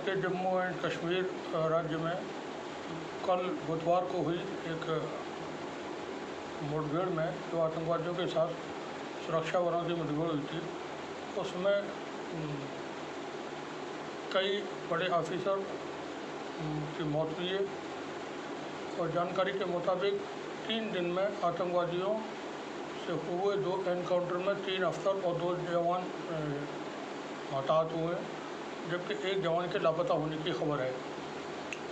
के जम्मू एंड कश्मीर राज्य में कल बुधवार को हुई एक मुठभेड़ में जो आतंकवादियों के साथ सुरक्षा बलों की मुठभेड़ हुई थी, उसमें कई बड़े ऑफिसर की मौत हुई है। और जानकारी के मुताबिक 3 दिन में आतंकवादियों से हुए 2 एनकाउंटर में 3 अफसर और 2 जवान हताहत हुए, जबकि 1 जवान के लापता होने की खबर है।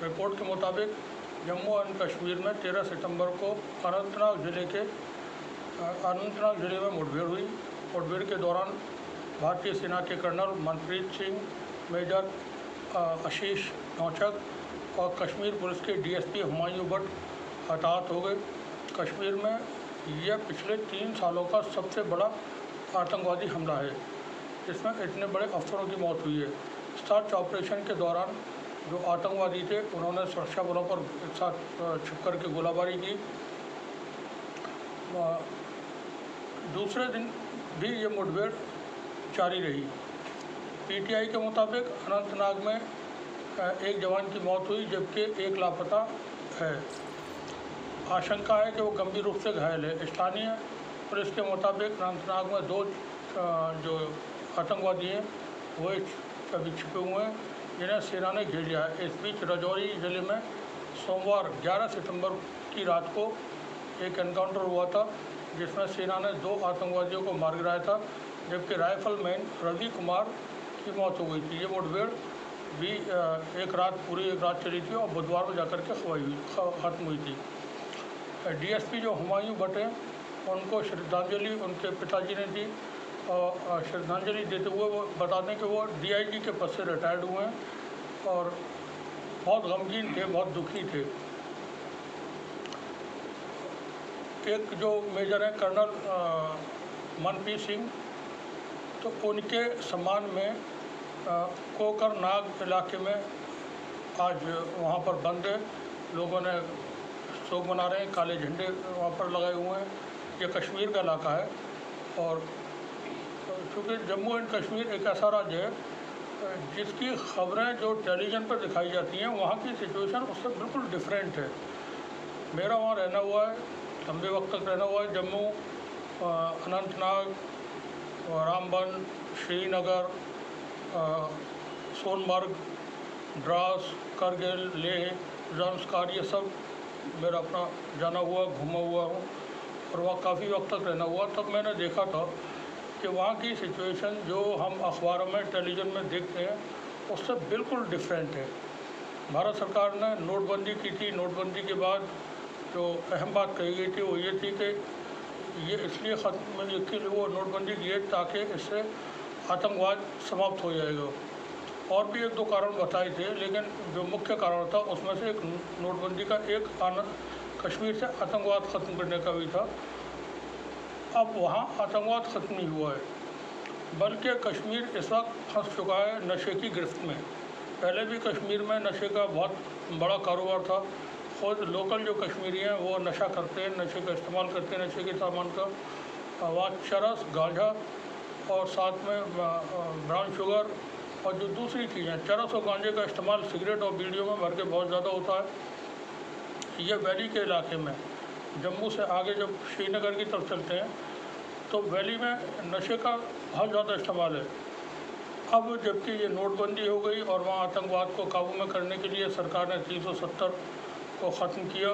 रिपोर्ट के मुताबिक जम्मू एंड कश्मीर में 13 सितंबर को अनंतनाग जिले में मुठभेड़ हुई। मुठभेड़ के दौरान भारतीय सेना के कर्नल मनप्रीत सिंह, मेजर आशीष नौचक और कश्मीर पुलिस के डीएसपी हुमायूं भट्ट हताहत हो गए। कश्मीर में यह पिछले 3 सालों का सबसे बड़ा आतंकवादी हमला है, जिसमें इतने बड़े अफसरों की मौत हुई है। सर्च ऑपरेशन के दौरान जो आतंकवादी थे, उन्होंने सुरक्षा बलों पर एक साथ छिप कर के गोलाबारी की। दूसरे दिन भी ये मुठभेड़ जारी रही। पीटीआई के मुताबिक अनंतनाग में 1 जवान की मौत हुई, जबकि 1 लापता है। आशंका है कि वो गंभीर रूप से घायल है। स्थानीय पुलिस के मुताबिक अनंतनाग में 2 जो आतंकवादी हैं वो अभी छिपे हुए हैं, जिन्हें सेना ने घेर लिया है। इस बीच राजौरी जिले में सोमवार 11 सितंबर की रात को एक एनकाउंटर हुआ था, जिसमें सेना ने 2 आतंकवादियों को मार गिराया था, जबकि राइफलमैन रवि कुमार की मौत हो गई थी। ये मुठभेड़ भी पूरी एक रात चली थी और बुधवार को जाकर के ख़त्म हुई थी। डीएसपी जो हुमायूं भट्ट हैं, उनको श्रद्धांजलि उनके पिताजी ने दी और श्रद्धांजलि देते हुए वो बता दें कि वो डीआईजी के पद से रिटायर्ड हुए हैं और बहुत गमगीन थे, बहुत दुखी थे। एक जो मेजर हैं कर्नल मनप्रीत सिंह, तो उनके सम्मान में कोकरनाग इलाके में आज वहाँ पर बंद है। लोगों ने शोक मना रहे हैं, काले झंडे वहाँ पर लगाए हुए हैं। ये कश्मीर का इलाका है और चूँकि जम्मू एंड कश्मीर एक ऐसा राज्य है जिसकी खबरें जो टेलीविज़न पर दिखाई जाती हैं, वहाँ की सिचुएशन उससे बिल्कुल डिफरेंट है। मेरा वहाँ रहना हुआ है, लंबे वक्त तक रहना हुआ है। जम्मू, अनंतनाग, रामबन, श्रीनगर, सोनमर्ग, द्रास, करगिल, लेह, ज़ंस्कार, ये सब मेरा अपना जाना हुआ, घूमा हुआ हूँ और वहाँ काफ़ी वक्त तक रहना हुआ। तब मैंने देखा था कि वहाँ की सिचुएशन जो हम अखबारों में, टेलीविज़न में देखते हैं, उससे बिल्कुल डिफरेंट है। भारत सरकार ने नोटबंदी की थी। नोटबंदी के बाद जो अहम बात कही गई थी वो ये थी कि ये इसलिए वो नोटबंदी की है ताकि इससे आतंकवाद समाप्त हो जाएगा। और भी 1-2 कारण बताए थे, लेकिन जो मुख्य कारण था उसमें से एक नोटबंदी का एक कश्मीर से आतंकवाद ख़त्म करने का भी था। अब वहाँ आतंकवाद ख़त्म नहीं हुआ है, बल्कि कश्मीर इस वक्त फंस चुका है नशे की गिरफ्त में। पहले भी कश्मीर में नशे का बहुत बड़ा कारोबार था। खुद लोकल जो कश्मीरी हैं वो नशा करते हैं, नशे का इस्तेमाल करते हैं, नशे के सामान का। वहाँ चरस, गांजा और साथ में ब्राउन शुगर और जो दूसरी चीज़ें, चरस और गांजे का इस्तेमाल सिगरेट और बीड़ियों में भर के बहुत ज़्यादा होता है। ये वैली के इलाके में, जम्मू से आगे जब श्रीनगर की तरफ चलते हैं तो वैली में नशे का बहुत ज़्यादा इस्तेमाल है। अब जबकि ये नोटबंदी हो गई और वहाँ आतंकवाद को काबू में करने के लिए सरकार ने 370 को ख़त्म किया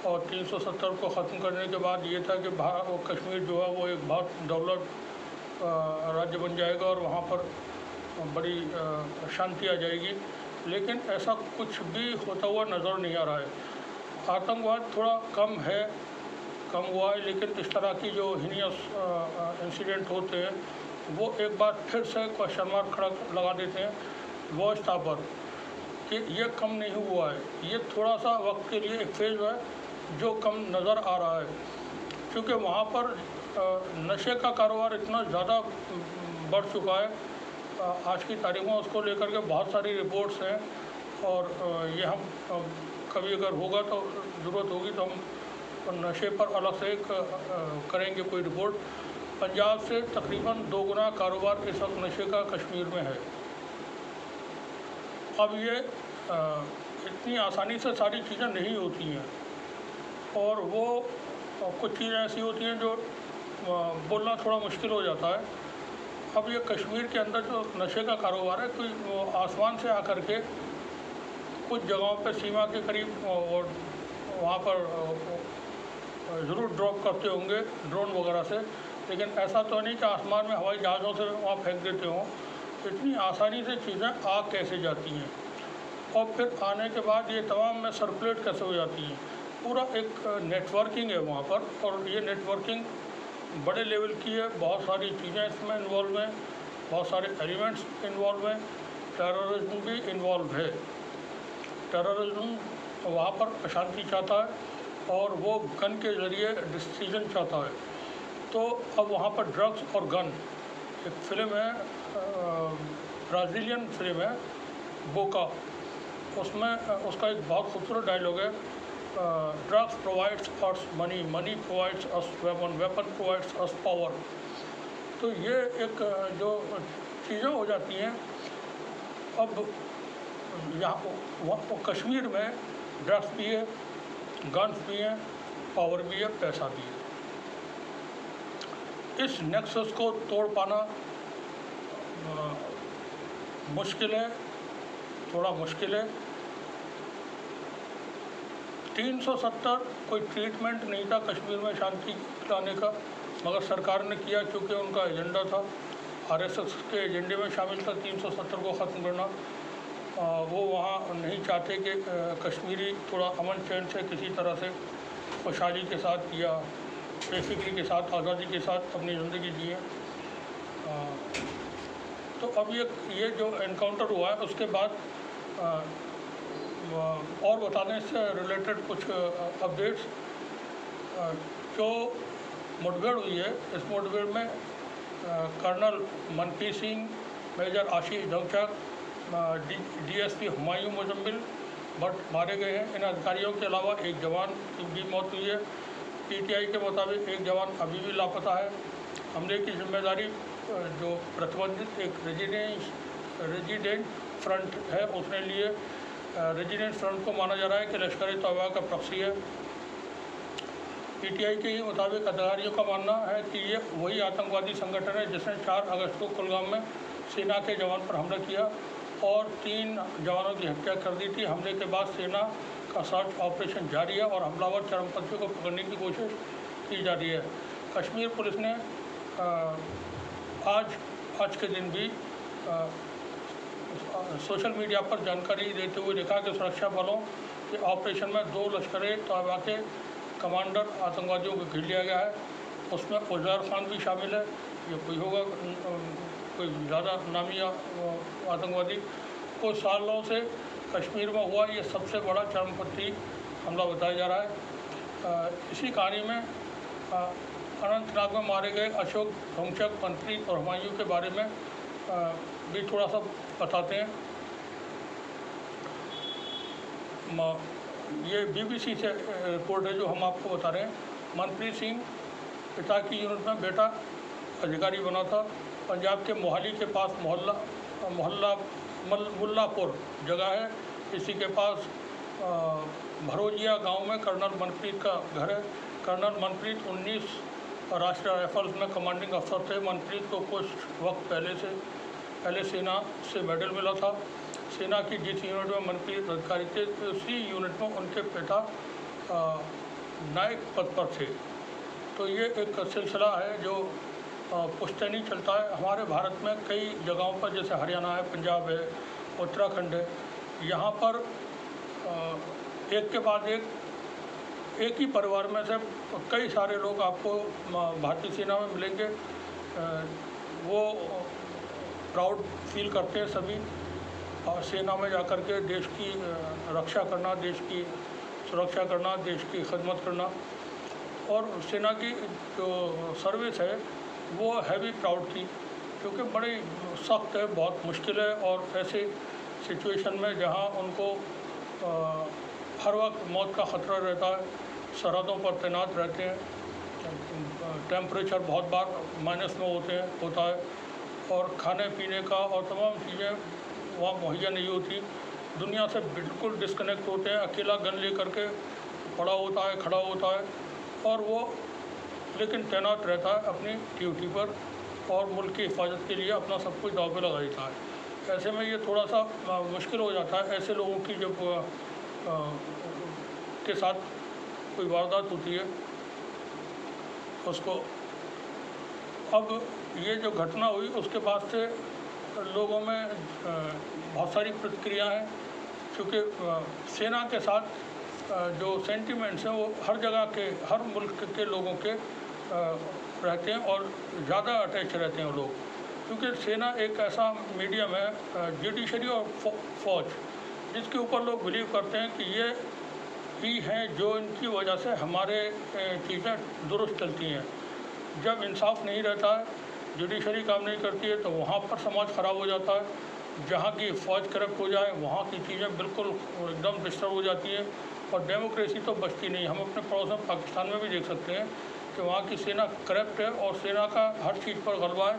और 370 को ख़त्म करने के बाद ये था कि कश्मीर जो है वो एक बहुत डेवलप्ड राज्य बन जाएगा और वहाँ पर बड़ी शांति आ जाएगी। लेकिन ऐसा कुछ भी होता हुआ नज़र नहीं आ रहा है। आतंकवाद थोड़ा कम हुआ है, लेकिन इस तरह की जो हीनियस इंसिडेंट होते हैं वो एक बार फिर से क्वेश्चन मार्क खड़ा लगा देते हैं व्यवस्था पर कि ये कम नहीं हुआ है। ये थोड़ा सा वक्त के लिए एक फेज है जो कम नज़र आ रहा है, क्योंकि वहाँ पर नशे का कारोबार इतना ज़्यादा बढ़ चुका है। आज की तारीख में उसको लेकर के बहुत सारी रिपोर्ट्स हैं और ये हम कभी अगर होगा तो ज़रूरत होगी तो हम नशे पर अलग से करेंगे कोई रिपोर्ट। पंजाब से तकरीबन 2 गुना कारोबार इस वक्त नशे का कश्मीर में है अब ये इतनी आसानी से सारी चीज़ें नहीं होती हैं, और वो कुछ चीज़ें ऐसी होती हैं जो बोलना थोड़ा मुश्किल हो जाता है। अब ये कश्मीर के अंदर जो नशे का कारोबार है, कोई वो आसमान से आकर के कुछ जगहों पे सीमा के करीब और वहाँ पर ज़रूर ड्रॉप करते होंगे ड्रोन वगैरह से, लेकिन ऐसा तो नहीं कि आसमान में हवाई जहाज़ों से वहाँ फेंक देते हों। इतनी आसानी से चीज़ें आ कैसे जाती हैं, और फिर आने के बाद ये तमाम में सर्कुलेट कैसे हो जाती हैं। पूरा एक नेटवर्किंग है वहाँ पर, और ये नेटवर्किंग बड़े लेवल की है। बहुत सारी चीज़ें इसमें इन्वॉल्व हैं, बहुत सारे एलिमेंट्स इन्वॉल्व हैं। टेररिज्म भी इन्वॉल्व है। टेररिज्म वहाँ पर अशांति चाहता है, और वो गन के ज़रिए डिसीजन चाहता है। तो अब वहाँ पर ड्रग्स और गन, एक फ़िल्म है, ब्राज़ीलियन फिल्म है बोका, उसमें उसका एक बहुत खूबसूरत डायलॉग है, drugs provides us money, money provides us weapon, weapon provides us power. तो ये एक जो चीज़ें हो जाती हैं। अब यहाँ कश्मीर में ड्रग्स भी है, गन्स भी हैं, पावर भी है, पैसा भी है। इस नेक्सस को तोड़ पाना मुश्किल है, थोड़ा मुश्किल है। 370 कोई ट्रीटमेंट नहीं था कश्मीर में शांति लाने का, मगर सरकार ने किया क्योंकि उनका एजेंडा था, आरएसएस के एजेंडे में शामिल था 370 को ख़त्म करना। वो वहाँ नहीं चाहते कि कश्मीरी थोड़ा अमन चैन से किसी तरह से खुशहाली के साथ या बेफिक्री के साथ, आज़ादी के साथ अपनी ज़िंदगी जिए। तो अब ये जो एनकाउंटर हुआ है उसके बाद और बताने से रिलेटेड कुछ अपडेट्स। जो मुठभेड़ हुई है, इस मुठभेड़ में कर्नल मनप्रीत सिंह, मेजर आशीष ढंगचक, डीएसपी हुमायूं मुजम्मिल भट्ट मारे गए हैं। इन अधिकारियों के अलावा एक जवान की भी मौत हुई है। पीटीआई के मुताबिक एक जवान अभी भी लापता है। हमले की जिम्मेदारी जो प्रतिबंधित एक रेजिडेंट फ्रंट है उसने लिए। रेजिडेंट फ्रंट को माना जा रहा है कि लश्कर तैयबा का प्रॉक्सी है। पीटीआई के ही मुताबिक अधिकारियों का मानना है कि ये वही आतंकवादी संगठन है जिसने 4 अगस्त को कुलगाम में सेना के जवान पर हमला किया और 3 जवानों की हत्या कर दी थी। हमले के बाद सेना का सर्च ऑपरेशन जारी है और हमलावर चरमपंथियों को पकड़ने की कोशिश की जा रही है। कश्मीर पुलिस ने आज के दिन भी सोशल मीडिया पर जानकारी देते हुए लिखा कि सुरक्षा बलों के ऑपरेशन में 2 लश्कर तैयबा के कमांडर आतंकवादियों को घेर लिया गया है। उसमें उज़ैर खान भी शामिल है। ये कोई होगा कोई ज़्यादा नामी आतंकवादी। कुछ सालों से कश्मीर में हुआ ये सबसे बड़ा चरमपंथी हमला बताया जा रहा है। इसी कहानी में अनंतनाग में मारे गए अशोक ढंगचक, मनप्रीत और हुमायूं के बारे में भी थोड़ा सा बताते हैं। ये बीबीसी से रिपोर्ट है जो हम आपको बता रहे हैं। मनप्रीत सिंह पिता की यूनिट में बेटा अधिकारी बना था। पंजाब के मोहाली के पास मुल्लापुर जगह है, इसी के पास भरोजिया गांव में कर्नल मनप्रीत का घर है। कर्नल मनप्रीत 19 राष्ट्रीय राइफल्स में कमांडिंग अफसर थे। मनप्रीत को कुछ वक्त पहले सेना से मेडल मिला था। सेना की जिस यूनिट में मनप्रीत अधिकारी थे उसी यूनिट में उनके पिता नायक पद पर थे। तो ये एक सिलसिला है जो पुश्तैनी चलता है। हमारे भारत में कई जगहों पर जैसे हरियाणा है, पंजाब है, उत्तराखंड है, यहाँ पर एक के बाद एक ही परिवार में से कई सारे लोग आपको भारतीय सेना में मिलेंगे। वो प्राउड फील करते हैं सभी सेना में जाकर के देश की रक्षा करना, देश की सुरक्षा करना, देश की खिदमत करना। और सेना की जो सर्विस है वो है भी प्राउड की, क्योंकि बड़ी सख्त है, बहुत मुश्किल है। और ऐसे सिचुएशन में जहां उनको हर वक्त मौत का ख़तरा रहता है, सरहदों पर तैनात रहते हैं, टेम्परेचर बहुत बार माइनस में होता है और खाने पीने का और तमाम चीज़ें वहाँ मुहैया नहीं होती। दुनिया से बिल्कुल डिस्कनेक्ट होते हैं, अकेला गन लेकर के पड़ा होता है, खड़ा होता है, और वो लेकिन तैनात रहता है अपनी ड्यूटी पर और मुल्क की हिफाजत के लिए अपना सब कुछ दांव पे लगा देता है। ऐसे में ये थोड़ा सा मुश्किल हो जाता है ऐसे लोगों की जब के साथ कोई वारदात होती है उसको। अब ये जो घटना हुई उसके बाद से लोगों में बहुत सारी प्रतिक्रिया हैं, क्योंकि सेना के साथ जो सेंटिमेंट्स हैं वो हर जगह के, हर मुल्क के लोगों के रहते हैं और ज़्यादा अटैच रहते हैं वो लोग, क्योंकि सेना एक ऐसा मीडियम है, जुडिशरी और फौज, जिसके ऊपर लोग बिलीव करते हैं कि ये ही हैं जो इनकी वजह से हमारे चीज़ें दुरुस्त चलती हैं। जब इंसाफ नहीं रहता है, जुडिशरी काम नहीं करती है, तो वहाँ पर समाज ख़राब हो जाता है। जहाँ की फ़ौज करप्ट हो जाए वहाँ की चीज़ें बिल्कुल एकदम डिस्टर्ब हो जाती हैं और डेमोक्रेसी तो बचती नहीं। हम अपने पड़ोस में पाकिस्तान में भी देख सकते हैं कि वहाँ की सेना करप्ट है और सेना का हर चीज़ पर गलबा है,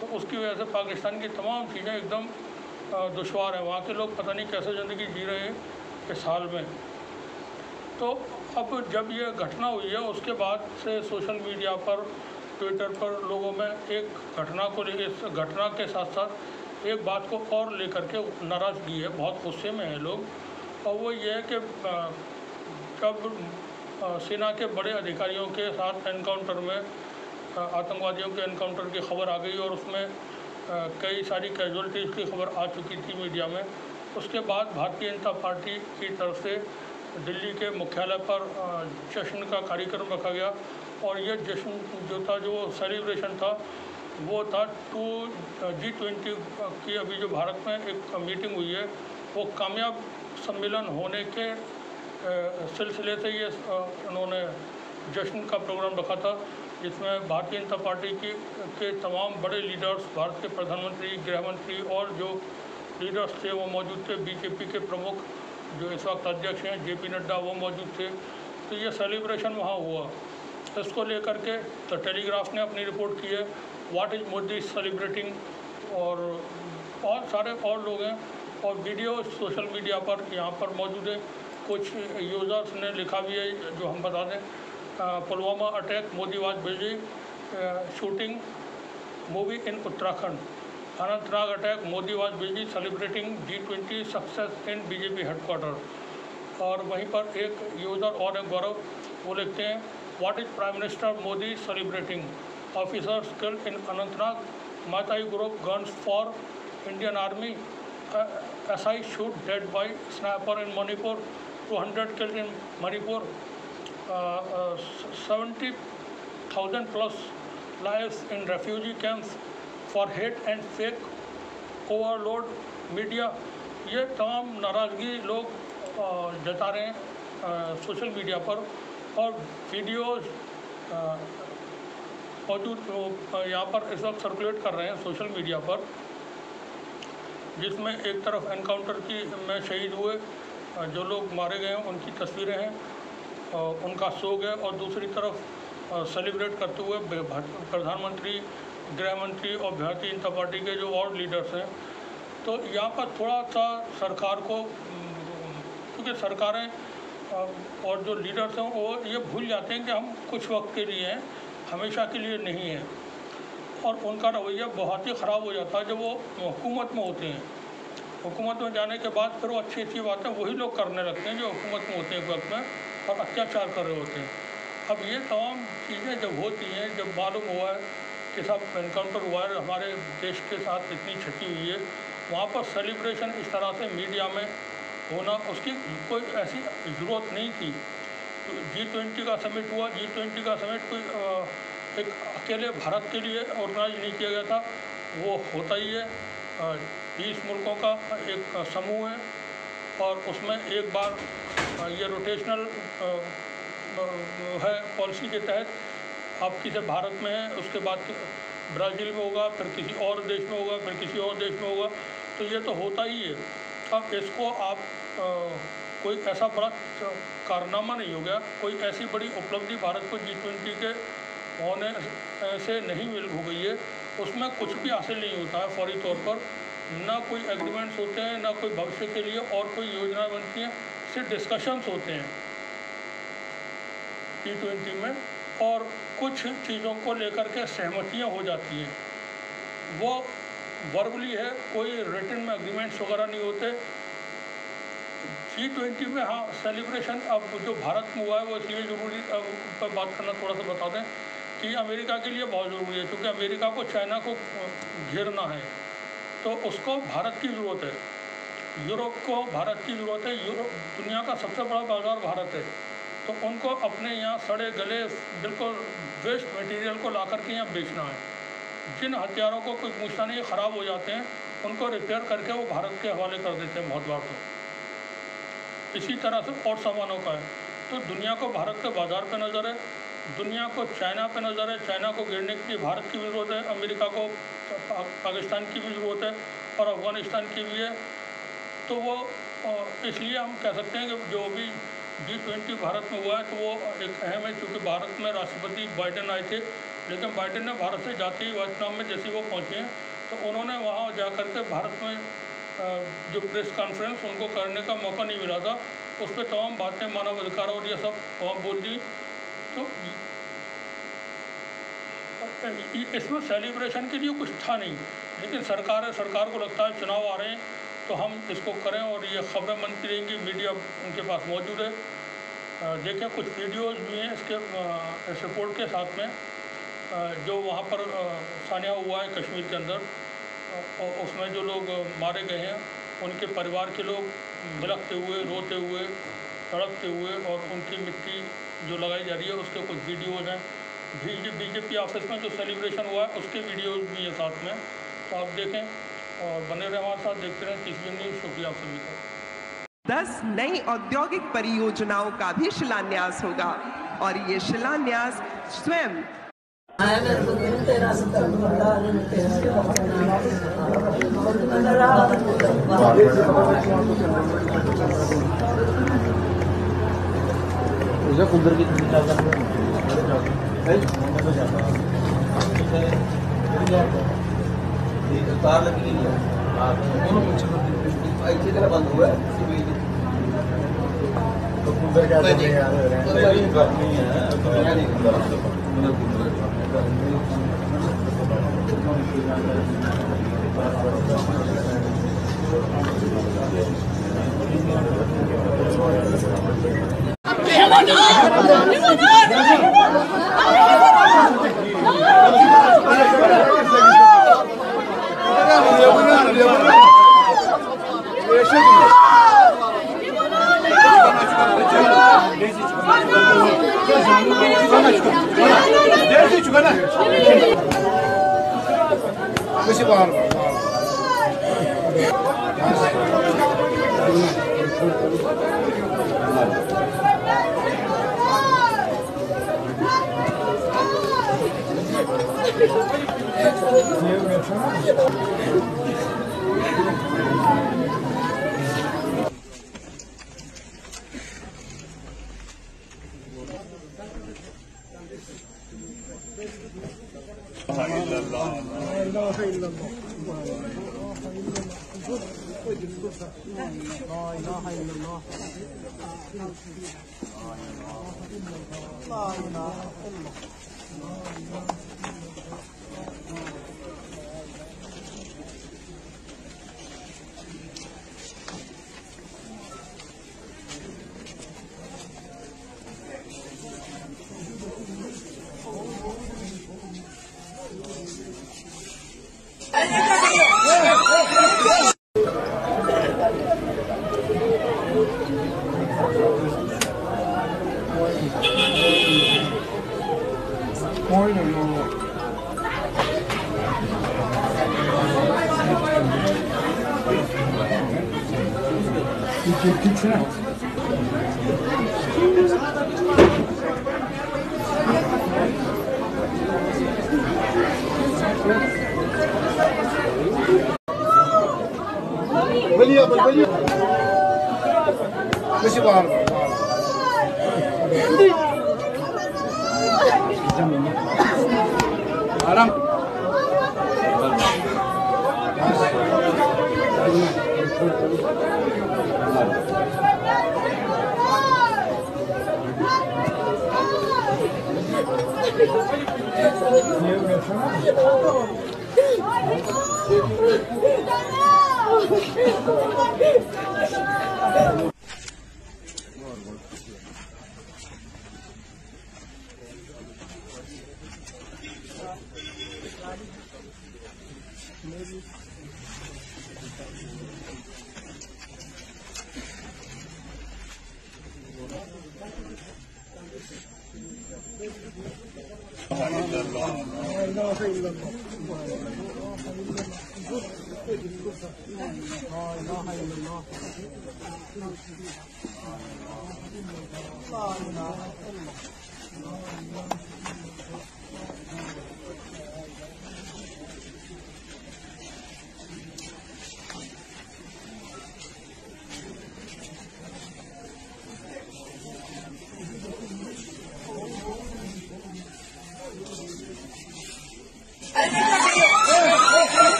तो उसकी वजह से पाकिस्तान की तमाम चीज़ें एकदम दुश्वार हैं। वहाँ के लोग पता नहीं कैसे ज़िंदगी जी रहे हैं इस हाल में। तो अब जब ये घटना हुई है उसके बाद से सोशल मीडिया पर, ट्विटर पर लोगों में एक घटना को लेकर, इस घटना के साथ साथ एक बात को और लेकर के नाराज़गी है, बहुत गुस्से में हैं लोग। और वो ये है कि जब सेना के बड़े अधिकारियों के साथ एनकाउंटर में, आतंकवादियों के एनकाउंटर की खबर आ गई और उसमें कई सारी कैजुअल्टीज़ की खबर आ चुकी थी मीडिया में, उसके बाद भारतीय जनता पार्टी की तरफ से दिल्ली के मुख्यालय पर जश्न का कार्यक्रम रखा गया। और ये जश्न जो था, जो सेलिब्रेशन था, वो था G20 की अभी जो भारत में एक मीटिंग हुई है, वो कामयाब सम्मेलन होने के सिलसिले से ये उन्होंने जश्न का प्रोग्राम रखा था, जिसमें भारतीय जनता पार्टी के तमाम बड़े लीडर्स, भारत के प्रधानमंत्री, गृह मंत्री और जो लीडर्स थे वो मौजूद थे। बीजेपी के प्रमुख जो इस वक्त अध्यक्ष हैं JP नड्डा, वो मौजूद थे। तो ये सेलिब्रेशन वहाँ हुआ। इसको लेकर के द टेलीग्राफ ने अपनी रिपोर्ट की है, व्हाट इज़ मोदी सेलिब्रेटिंग, और बहुत सारे और लोग हैं और वीडियो सोशल मीडिया पर यहाँ पर मौजूद है। कुछ यूज़र्स ने लिखा भी है जो हम बता दें, Pulwama attack, Modi was busy shooting movie in Uttarakhand, Anantnag attack, Modi was busy celebrating G20 success in BJP headquarter. और वहीं पर एक यूज़र और एक गौरव, वो लिखते हैं, what is prime minister Modi celebrating, officers killed in Anantnag, Meitei group guns for Indian army, SI shoot dead by sniper in Manipur, 200 killed in Manipur, 70,000 plus lives in refugee camps for hate and fake overload media। ये तमाम नाराज़गी लोग जता रहे हैं social media पर, और videos मौजूद यहाँ पर इस वक्त सर्कुलेट कर रहे हैं सोशल मीडिया पर, जिसमें एक तरफ एनकाउंटर की में शहीद हुए जो लोग मारे गए हैं उनकी तस्वीरें हैं, उनका शोक है, और दूसरी तरफ सेलिब्रेट करते हुए प्रधानमंत्री, गृह मंत्री और भारतीय जनता पार्टी के जो और लीडर्स हैं। तो यहाँ पर थोड़ा सा सरकार को, क्योंकि सरकारें और जो लीडर्स हैं वो ये भूल जाते हैं कि हम कुछ वक्त के लिए हैं, हमेशा के लिए नहीं हैं, और उनका रवैया बहुत ही ख़राब हो जाता है जब वो हुकूमत में होते हैं। हुकूमत में जाने के बाद फिर वो अच्छी अच्छी बातें वही लोग करने लगते हैं जो हुकूमत में होते हैं वक्त में, और अत्याचार कर रहे होते हैं। अब ये तमाम चीज़ें जब होती हैं, जब मालूम हुआ है कि सब एनकाउंटर हुआ है, हमारे देश के साथ इतनी क्षति हुई है, वहाँ पर सेलिब्रेशन इस तरह से मीडिया में होना, उसकी कोई ऐसी ज़रूरत नहीं थी। तो G20 का समिट हुआ, G20 का समिट कोई एक अकेले भारत के लिए ऑर्गेनाइज नहीं किया गया था, वो होता ही है 20 मुल्कों का एक समूह है, और उसमें एक बार ये रोटेशनल है पॉलिसी के तहत, आप किसी भारत में है, उसके बाद ब्राज़ील में होगा, फिर किसी और देश में होगा, फिर किसी और देश में होगा, तो ये तो होता ही है। अब इसको आप कोई ऐसा बड़ा कारनामा नहीं हो गया, कोई ऐसी बड़ी उपलब्धि भारत को G20 के होने से नहीं हो गई है, उसमें कुछ भी हासिल नहीं होता है फौरी तौर पर। ना कोई एग्रीमेंट्स होते हैं, ना कोई भविष्य के लिए और कोई योजना बनती है, सिर्फ डिस्कशंस होते हैं G20 में, और कुछ चीज़ों को लेकर के सहमतियाँ हो जाती हैं, वो वर्बली है, कोई रिटन में एग्रीमेंट्स वगैरह नहीं होते। G20 में हाँ सेलिब्रेशन अब जो भारत में हुआ है वो इसलिए ज़रूरी पर बात करना थोड़ा सा बता दें कि अमेरिका के लिए बहुत ज़रूरी है, क्योंकि अमेरिका को चाइना को घेरना है, तो उसको भारत की ज़रूरत है, यूरोप को भारत की ज़रूरत है। यूरोप दुनिया का सबसे बड़ा बाज़ार भारत है, तो उनको अपने यहाँ सड़े गले बिल्कुल वेस्ट मटेरियल को ला करके यहाँ बेचना है। जिन हथियारों को कोई पूछता नहीं, ख़राब हो जाते हैं, उनको रिपेयर करके वो भारत के हवाले कर देते हैं बहुत बार। तो इसी तरह से और सामानों का है, तो दुनिया को भारत के बाज़ार पे नज़र है, दुनिया को चाइना पे नज़र है। चाइना को गिरने के लिए भारत की भी ज़रूरत है, अमेरिका को पाकिस्तान की भी ज़रूरत है और अफ़गानिस्तान की भी है। तो वो इसलिए हम कह सकते हैं कि जो भी G20 भारत में हुआ है तो वो एक अहम है, क्योंकि भारत में राष्ट्रपति बाइडेन आए थे, लेकिन बाइडेन ने भारत से जाते ही वियतनाम में जैसे वो पहुँचे हैं तो उन्होंने वहाँ जा कर के भारत में जो प्रेस कॉन्फ्रेंस उनको करने का मौका नहीं मिला था, उस पर तमाम बातें मानव अधिकार और ये सब वहाँ बोल दी। तो इसमें सेलिब्रेशन के लिए कुछ था नहीं, लेकिन सरकार को लगता है चुनाव आ रहे हैं तो हम इसको करें, और ये खबरें बनती रहेंगी, मीडिया उनके पास मौजूद है। देखें कुछ वीडियोस भी हैं इसके इस रिपोर्ट के साथ में, जो वहाँ पर सानिया हुआ है कश्मीर के अंदर, उसमें जो लोग मारे गए हैं उनके परिवार के लोग बिलखते हुए, रोते हुए, तड़पते हुए, और उनकी मिट्टी जो लगाई जा रही है उसके कुछ वीडियोज़ हैं। बीजेपी ऑफिस में जो सेलिब्रेशन हुआ है उसके वीडियोज़ भी हैं साथ में, तो आप देखें और बने रहे हमारे साथ, देखते रहें तीसरी न्यूज़। शुक्रिया आप सभी का। 10 नई औद्योगिक परियोजनाओं का भी शिलान्यास होगा, और ये शिलान्यास स्वयं तार लगी है, अच्छी तरह बंद हुआ है। तो कुंदर क्या है आराम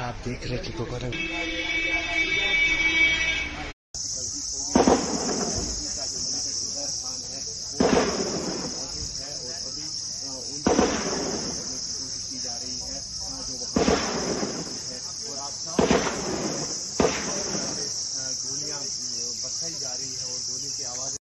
आप देख रहे कि गोकर्ण गोलियां बरसाई जा रही है और गोली की आवाज